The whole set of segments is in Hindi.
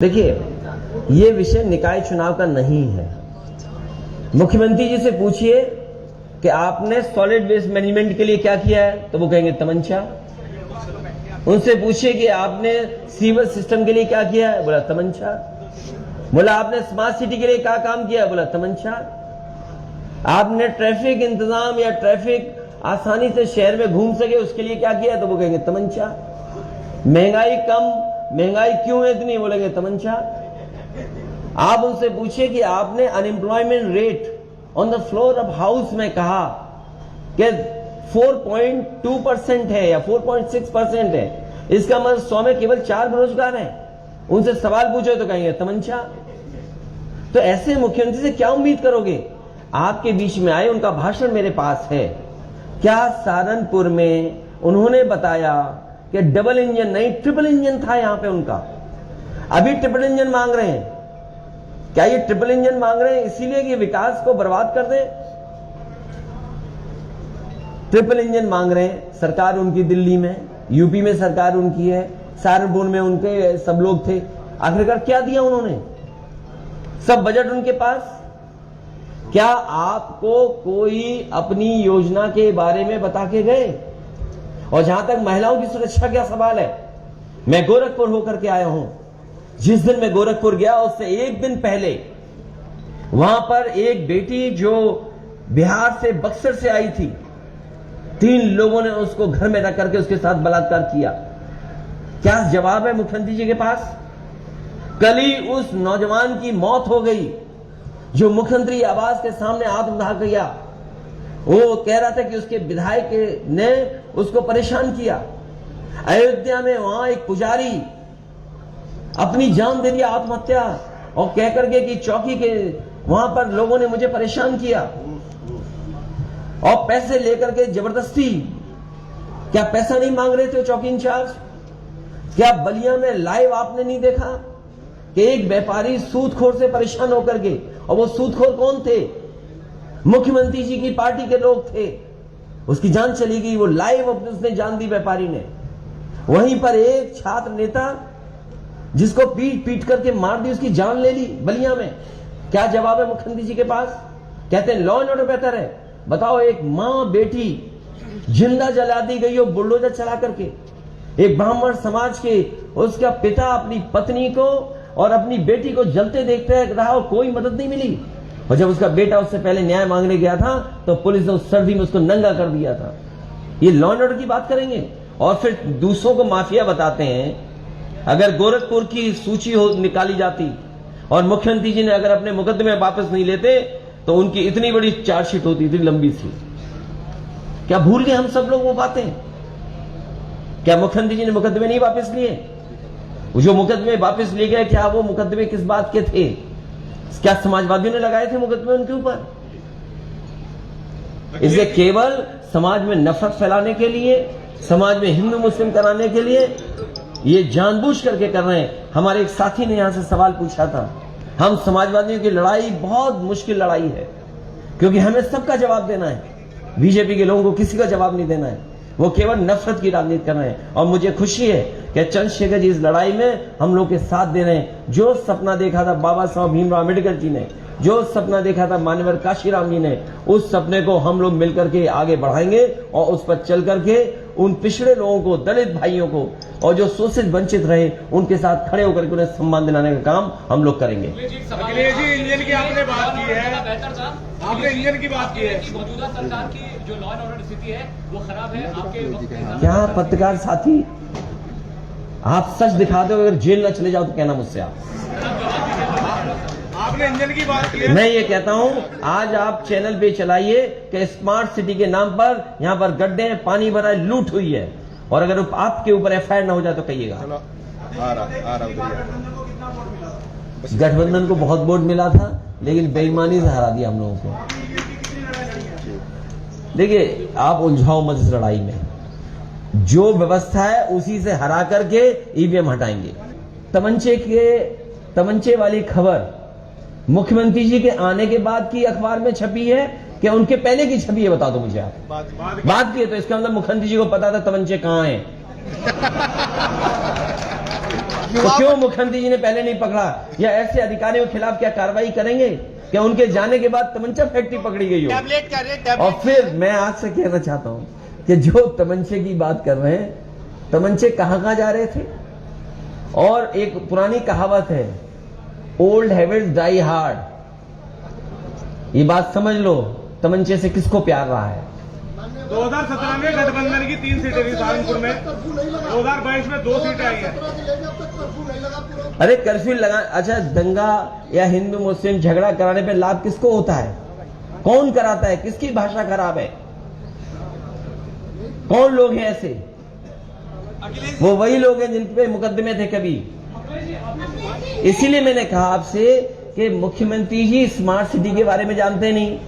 देखिए, ये विषय निकाय चुनाव का नहीं है। मुख्यमंत्री जी से पूछिए कि आपने सॉलिड वेस्ट मैनेजमेंट के लिए क्या किया है, तो वो कहेंगे तमंचा। उनसे पूछिए कि आपने सीवर सिस्टम के लिए क्या किया है, बोला तमंचा। बोला आपने स्मार्ट सिटी के लिए क्या काम किया है, बोला तमंचा। आपने ट्रैफिक इंतजाम या ट्रैफिक आसानी से शहर में घूम सके उसके लिए क्या किया है, तो वो कहेंगे तमंचा। महंगाई कम, महंगाई क्यों है इतनी, बोलेंगे तमंचा। आप उनसे पूछिए कि आपने unemployment rate on the floor of house में कहा कि 4.2% है या 4.6% है, इसका मतलब 100 में केवल 4 बेरोजगार हैं। उनसे सवाल पूछो तो कहेंगे तमंचा। तो ऐसे मुख्यमंत्री से क्या उम्मीद करोगे। आपके बीच में आए, उनका भाषण मेरे पास है। क्या सहारनपुर में उन्होंने बताया कि डबल इंजन नहीं ट्रिपल इंजन था यहां पे उनका, अभी ट्रिपल इंजन मांग रहे हैं। क्या ये ट्रिपल इंजन मांग रहे हैं इसीलिए कि विकास को बर्बाद कर दे। ट्रिपल इंजन मांग रहे हैं, सरकार उनकी दिल्ली में, यूपी में सरकार उनकी है, सहारनपुर में उनके सब लोग थे। आखिरकार क्या दिया उन्होंने, सब बजट उनके पास। क्या आपको कोई अपनी योजना के बारे में बता के गए। और जहां तक महिलाओं की सुरक्षा का सवाल है, मैं गोरखपुर होकर के आया हूं। जिस दिन मैं गोरखपुर गया उससे एक दिन पहले वहां पर एक बेटी जो बिहार से बक्सर से आई थी, 3 लोगों ने उसको घर में रख करके उसके साथ बलात्कार किया। क्या जवाब है मुख्यमंत्री जी के पास। कल ही उस नौजवान की मौत हो गई जो मुख्यमंत्री आवास के सामने आत्मदाह किया। वो कह रहा था कि उसके विधायक ने उसको परेशान किया। अयोध्या में वहां एक पुजारी अपनी जान दे दिया, आत्महत्या, और कह करके कि चौकी के वहां पर लोगों ने मुझे परेशान किया और पैसे लेकर के जबरदस्ती। क्या पैसा नहीं मांग रहे थे चौकी इंचार्ज। क्या बलिया में लाइव आपने नहीं देखा कि एक व्यापारी सूदखोर से परेशान होकर के, और वो सूदखोर कौन थे, मुख्यमंत्री जी की पार्टी के लोग थे। उसकी जान चली गई, वो लाइव उसने जान दी व्यापारी ने। वहीं पर एक छात्र नेता जिसको पीट पीट करके मार दी, उसकी जान ले ली बलिया में। क्या जवाब है मुख्यमंत्री जी के पास। कहते हैं लॉ एंड ऑर्डर बेहतर है। बताओ, एक मां बेटी जिंदा जला दी गई हो बुलडोजर चला करके। एक ब्राह्मण समाज के उसका पिता अपनी पत्नी को और अपनी बेटी को जलते देखते रहा और कोई मदद नहीं मिली। और जब उसका बेटा उससे पहले न्याय मांगने गया था तो पुलिस ने उस सर्दी में उसको नंगा कर दिया था। ये लॉ एंड ऑर्डर की बात करेंगे और फिर दूसरों को माफिया बताते हैं। अगर गोरखपुर की सूची निकाली जाती और मुख्यमंत्री जी ने अगर अपने मुकदमे वापस नहीं लेते तो उनकी इतनी बड़ी चार्जशीट होती, इतनी लंबी सी। क्या भूल गए हम सब लोग वो बातें। क्या मुख्यमंत्री जी ने मुकदमे नहीं वापस लिए। जो मुकदमे वापस लिए गए, क्या वो मुकदमे किस बात के थे। क्या समाजवादियों ने लगाए थे मुकदमे उनके ऊपर। इसे केवल समाज में नफरत फैलाने के लिए, समाज में हिंदू मुस्लिम कराने के लिए ये जानबूझ करके कर रहे हैं। हमारे एक साथी ने यहां से सवाल पूछा था। हम समाजवादियों की लड़ाई बहुत मुश्किल लड़ाई है, क्योंकि हमें सबका जवाब देना है। बीजेपी के लोगों को किसी का जवाब नहीं देना है। वो केवल नफरत की राजनीति कर रहे हैं। और मुझे खुशी है कि चंद्रशेखर जी इस लड़ाई में हम लोग के साथ दे रहे हैं। जो सपना देखा था बाबा साहब भीमराव अम्बेडकर जी ने, जो सपना देखा था मान्यवर काशीराम जी ने, उस सपने को हम लोग मिलकर के आगे बढ़ाएंगे और उस पर चल करके उन पिछड़े लोगों को, दलित भाइयों को, और जो शोषित वंचित रहे उनके साथ खड़े होकर के उन्हें सम्मान दिलाने का काम हम लोग करेंगे। अखिलेश जी, इंजन की आपने बात की है, आपने इंजन की बात की है। मौजूदा सरकार की जो लॉ एंड ऑर्डर स्थिति है वो खराब है आपके। क्या पत्रकार साथी, आप सच दिखाते हो, अगर जेल न चले जाओ तो कहना मुझसे। आपने इंजन की बात की है। मैं ये कहता हूं, आज आप चैनल पे चलाइए कि स्मार्ट सिटी के नाम पर यहां पर गड्ढे हैं, पानी भरा है, लूट हुई है, और अगर आपके ऊपर एफआईआर ना हो जाए तो कहिएगा। गठबंधन को बहुत वोट मिला था, लेकिन बेईमानी से हरा दिया हम लोगों को। देखिए, आप उलझाओ मत इस लड़ाई में। जो व्यवस्था है उसी से हरा करके ईवीएम हटाएंगे। तमंचे वाली खबर मुख्यमंत्री जी के आने के बाद की अखबार में छपी है कि उनके पहले की छपी है, बता दो मुझे आप। बात की है तो इसका मतलब मुख्यमंत्री जी को पता था तमंचे कहां हैं। तो क्यों मुख्यमंत्री जी ने पहले नहीं पकड़ा, या ऐसे अधिकारियों के खिलाफ क्या कार्रवाई करेंगे? क्या उनके जाने के बाद तमंचा फैक्ट्री पकड़ी गई हो? और फिर मैं आज से कहना चाहता हूं कि जो तमंचे की बात कर रहे हैं, तमंचे कहां जा रहे थे? और एक पुरानी कहावत है, ओल्ड हैबिट्स डाई हार्ड। ये बात समझ लो, तमंचे से किसको प्यार रहा है? 2017 में गठबंधन की 3 सीटें थी सहारनपुर में, 2022 में 2 सीटें आई हैं। अरे कर्फ्यू लगा, अच्छा दंगा या हिंदू मुस्लिम झगड़ा कराने पे लाभ किसको होता है? कौन कराता है? किसकी भाषा खराब है? कौन लोग हैं ऐसे? वो वही लोग हैं जिन पे मुकदमे थे कभी। इसीलिए मैंने कहा आपसे कि मुख्यमंत्री जी स्मार्ट सिटी के बारे में जानते नहीं।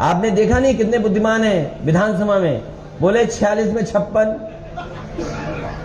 आपने देखा नहीं कितने बुद्धिमान हैं विधानसभा में, बोले 46 में 56।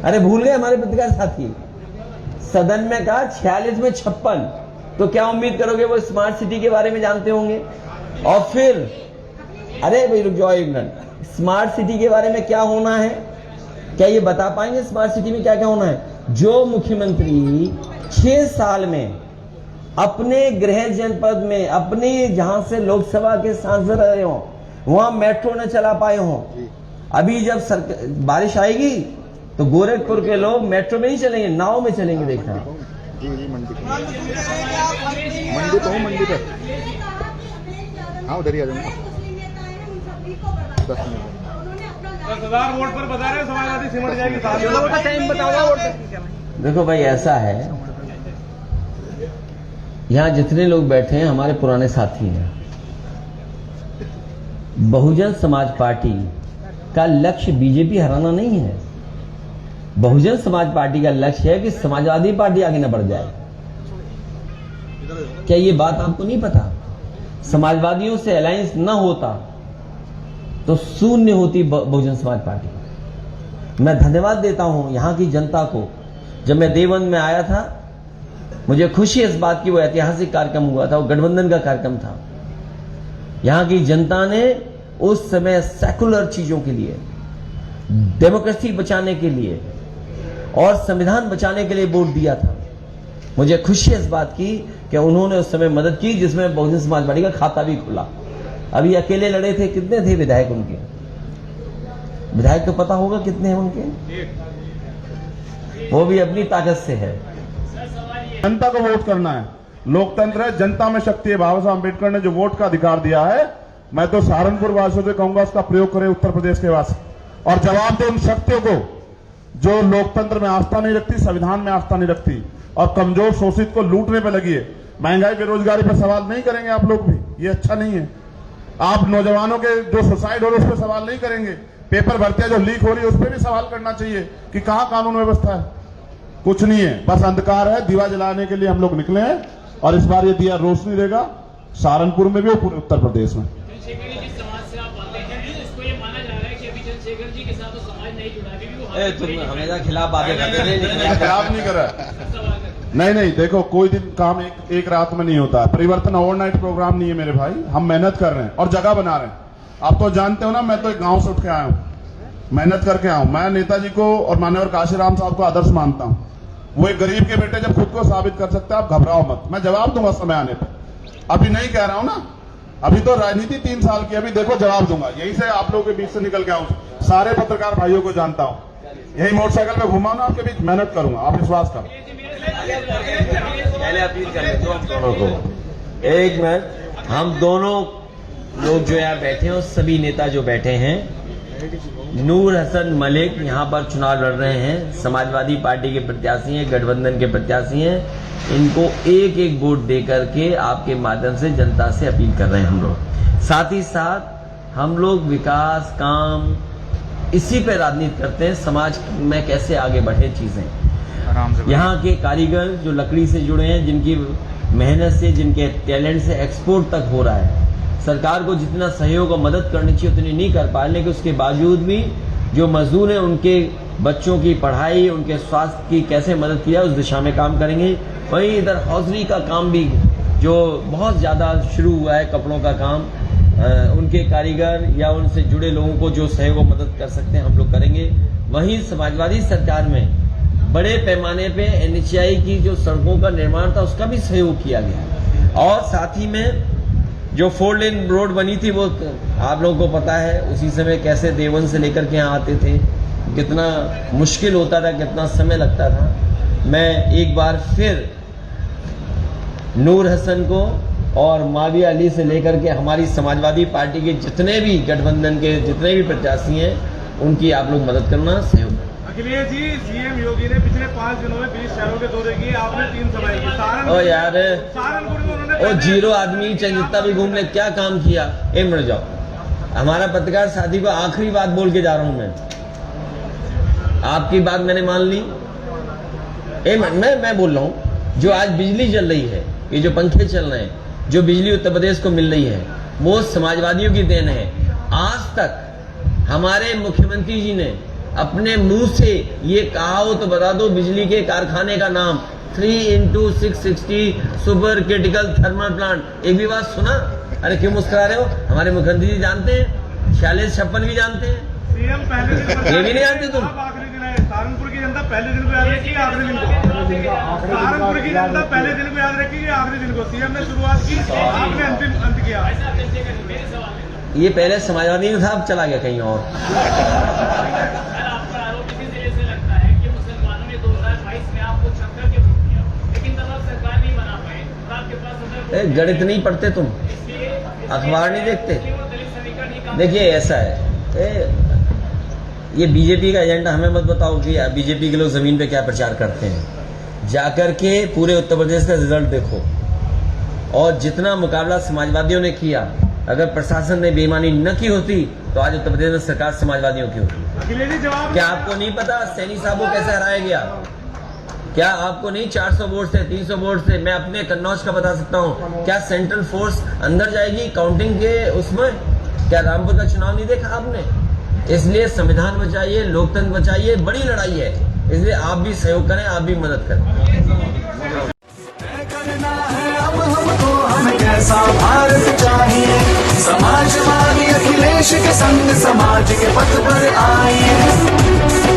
अरे भूल गए हमारे पत्रकार साथी, सदन में कहा 46 में 56। तो क्या उम्मीद करोगे वो स्मार्ट सिटी के बारे में जानते होंगे? और फिर अरे भाई रुक जाओ एक मिनट, स्मार्ट सिटी के बारे में क्या होना है, क्या ये बता पाएंगे स्मार्ट सिटी में क्या क्या होना है? जो मुख्यमंत्री 6 साल में अपने गृह जनपद में, अपने जहां से लोकसभा के सांसद रहे हो, वहां मेट्रो न चला पाए हो। अभी जब बारिश आएगी तो गोरखपुर के लोग मेट्रो में नहीं चलेंगे, नाव में चलेंगे। देखना मंडी तो मंडी पे, हाँ उधर ही आ जाऊंगा 10 मिनट। 10,000 वोट पर बता रहे समाजवादी सिमट जाएगी। टाइम बताओ। देखो भाई ऐसा है, यहां जितने लोग बैठे हैं हमारे पुराने साथी हैं। बहुजन समाज पार्टी का लक्ष्य बीजेपी हराना नहीं है। बहुजन समाज पार्टी का लक्ष्य है कि समाजवादी पार्टी आगे न बढ़ जाए। क्या ये बात आपको नहीं पता? समाजवादियों से अलायंस न होता तो शून्य होती बहुजन समाज पार्टी। मैं धन्यवाद देता हूं यहां की जनता को। जब मैं देवबंद में आया था, मुझे खुशी इस बात की, वो ऐतिहासिक कार्यक्रम हुआ था, वो गठबंधन का कार्यक्रम था। यहां की जनता ने उस समय सेकुलर चीजों के लिए, डेमोक्रेसी बचाने के लिए और संविधान बचाने के लिए वोट दिया था। मुझे खुशी इस बात की कि उन्होंने उस समय मदद की, जिसमें बहुजन समाज पार्टी का खाता भी खुला। अभी अकेले लड़े थे, कितने थे विधायक उनके? विधायक तो पता होगा कितने हैं उनके, वो भी अपनी ताकत से है। जनता को वोट करना है, लोकतंत्र है, जनता में शक्ति है। बाबा साहब अम्बेडकर ने जो वोट का अधिकार दिया है, मैं तो सहारनपुर वासियों से कहूंगा उसका प्रयोग करें, उत्तर प्रदेश के वासी, और जवाब दे उन शक्तियों को जो लोकतंत्र में आस्था नहीं रखती, संविधान में आस्था नहीं रखती और कमजोर शोषित को लूटने पे लगी है। महंगाई बेरोजगारी पर सवाल नहीं करेंगे आप लोग भी, ये अच्छा नहीं है। आप नौजवानों के जो सुसाइड हो रहे उस पर सवाल नहीं करेंगे। पेपर भर्तियां जो लीक हो रही है उस पर भी सवाल करना चाहिए कि कहां कानून व्यवस्था है। कुछ नहीं है, बस अंधकार है। दिवा जलाने के लिए हम लोग निकले हैं और इस बार ये दिया रोशनी देगा सहारनपुर में भी और पूरे उत्तर प्रदेश में। जिस समाज से आप आते हैं, इसको ये माना जा रहा है कि अभी चंद्रशेखर जी के साथ तो समाज नहीं जुड़ा, क्योंकि वो हमेशा खिलाफ बातें करते थे। खिलाफ नहीं करा, नहीं, देखो कोई दिन काम एक रात में नहीं होता है। परिवर्तन ओवरनाइट प्रोग्राम नहीं है मेरे भाई। हम मेहनत कर रहे हैं और जगह बना रहे हैं। आप तो जानते हो ना, मैं तो एक गांव से उठ के आया हूं, मेहनत करके आया हूं। मैं नेताजी को और माननीय काशीराम साहब को आदर्श मानता हूं। वो एक गरीब के बेटे जब खुद को साबित कर सकते हैं, आप घबराओ मत, मैं जवाब दूंगा समय आने पर। अभी नहीं कह रहा हूं ना, अभी तो राजनीति 3 साल की, अभी देखो जवाब दूंगा। यहीं से आप लोगों के बीच से निकल के आऊं, सारे पत्रकार भाइयों को जानता हूं, यही मोटरसाइकिल पे घुमा ना आपके बीच, मेहनत करूंगा, आप विश्वास करो। पहले अपील कर लेते हम दोनों को, एक मिनट, हम दोनों लोग जो यहाँ बैठे हैं, सभी नेता जो बैठे हैं, नूर हसन मलिक यहाँ पर चुनाव लड़ रहे हैं, समाजवादी पार्टी के प्रत्याशी हैं, गठबंधन के प्रत्याशी हैं। इनको एक एक वोट दे करके आपके माध्यम से जनता से अपील कर रहे हैं हम लोग। साथ ही साथ हम लोग विकास काम इसी पे राजनीति करते हैं, समाज में कैसे आगे बढ़े चीजें। यहाँ के कारीगर जो लकड़ी से जुड़े हैं, जिनकी मेहनत से, जिनके टैलेंट से एक्सपोर्ट तक हो रहा है, सरकार को जितना सहयोग और मदद करनी चाहिए उतनी नहीं कर पा रहे, लेकिन उसके बावजूद भी जो मजदूर हैं उनके बच्चों की पढ़ाई, उनके स्वास्थ्य की कैसे मदद किया उस दिशा में काम करेंगे। वहीं इधर हौजरी का काम भी जो बहुत ज़्यादा शुरू हुआ है, कपड़ों का काम, उनके कारीगर या उनसे जुड़े लोगों को जो सहयोग और मदद कर सकते हैं हम लोग करेंगे। वहीं समाजवादी सरकार में बड़े पैमाने पे NHAI की जो सड़कों का निर्माण था उसका भी सहयोग किया गया। और साथ ही में जो 4 लेन रोड बनी थी वो आप लोगों को पता है, उसी समय कैसे देवन से लेकर के यहाँ आते थे, कितना मुश्किल होता था, कितना समय लगता था। मैं एक बार फिर नूर हसन को और माविया अली से लेकर के हमारी समाजवादी पार्टी के जितने भी गठबंधन के जितने भी प्रत्याशी हैं उनकी आप लोग मदद करना, सहयोग। अखिलेश जी, सीएम योगी ने पिछले 5 दिनों में 20 शहरों के दौरे किए, आपने 3 सभाएं की। ओ यार, सहारनपुर में उन्होंने ओ जीरो आदमी चाहे जितना भी घूमने क्या काम किया। एक मिनट जाओ, हमारा पत्रकार साथी को आखिरी बात बोल के जा रहा हूं मैं, आपकी बात मैंने मान ली। मैं बोल रहा हूं, जो आज बिजली चल रही है, ये जो पंखे चल रहे हैं, जो बिजली उत्तर प्रदेश को मिल रही है, वो समाजवादियों की देन है। आज तक हमारे मुख्यमंत्री जी ने अपने मुंह से ये कहा हो तो बता दो, बिजली के कारखाने का नाम 3x660 super critical thermal plant, एक भी बात सुना? अरे क्यों मुस्कुरा रहे हो? हमारे मुख्यमंत्री जी जानते हैं, 4656 भी जानते हैं, सीएम पहले दिन ये भी नहीं जानते तुम? आखिरी दिन है, सहारनपुर की जनता पहले दिन को याद रखी, आखिरी दिन को। सहारनपुर की जनता पहले दिन को याद रखी, आखिरी दिन को। सीएम ने शुरुआत की, आपने अंतिम अंत किया। ये पहले समाजवादी में था, अब चला गया कहीं और। सर, आपका आरोप इसी जिले से लगता है कि मुसलमानों ने 2022 में आपको छक्का के वोट दिया, लेकिन तब आप सरकार नहीं बना पाए और आपके पास गणित नहीं पढ़ते तुम, अखबार नहीं देखते? देखिए ऐसा है, ये बीजेपी का एजेंडा हमें मत बताओ कि बीजेपी के लोग जमीन पे क्या प्रचार करते हैं। जाकर के पूरे उत्तर प्रदेश का रिजल्ट देखो, और जितना मुकाबला समाजवादियों ने किया, अगर प्रशासन ने बेईमानी न की होती तो आज उत्तर प्रदेश में सरकार समाजवादियों की होती। अखिलेश जी, जवाब क्या आपको नहीं पता सैनी साहब को कैसे हराया गया? क्या आपको नहीं? 400 वोट से, 300 वोट से। मैं अपने कन्नौज का बता सकता हूँ। क्या सेंट्रल फोर्स अंदर जाएगी काउंटिंग के उसमें? क्या रामपुर का चुनाव नहीं देखा आपने? इसलिए संविधान बचाइए, लोकतंत्र बचाइए, बड़ी लड़ाई है, इसलिए आप भी सहयोग करें, आप भी मदद करें। करना है अब हमको, हमें कैसा भारत चाहिए, समाजवादी अखिलेश के संग समाज के पथ पर आइए।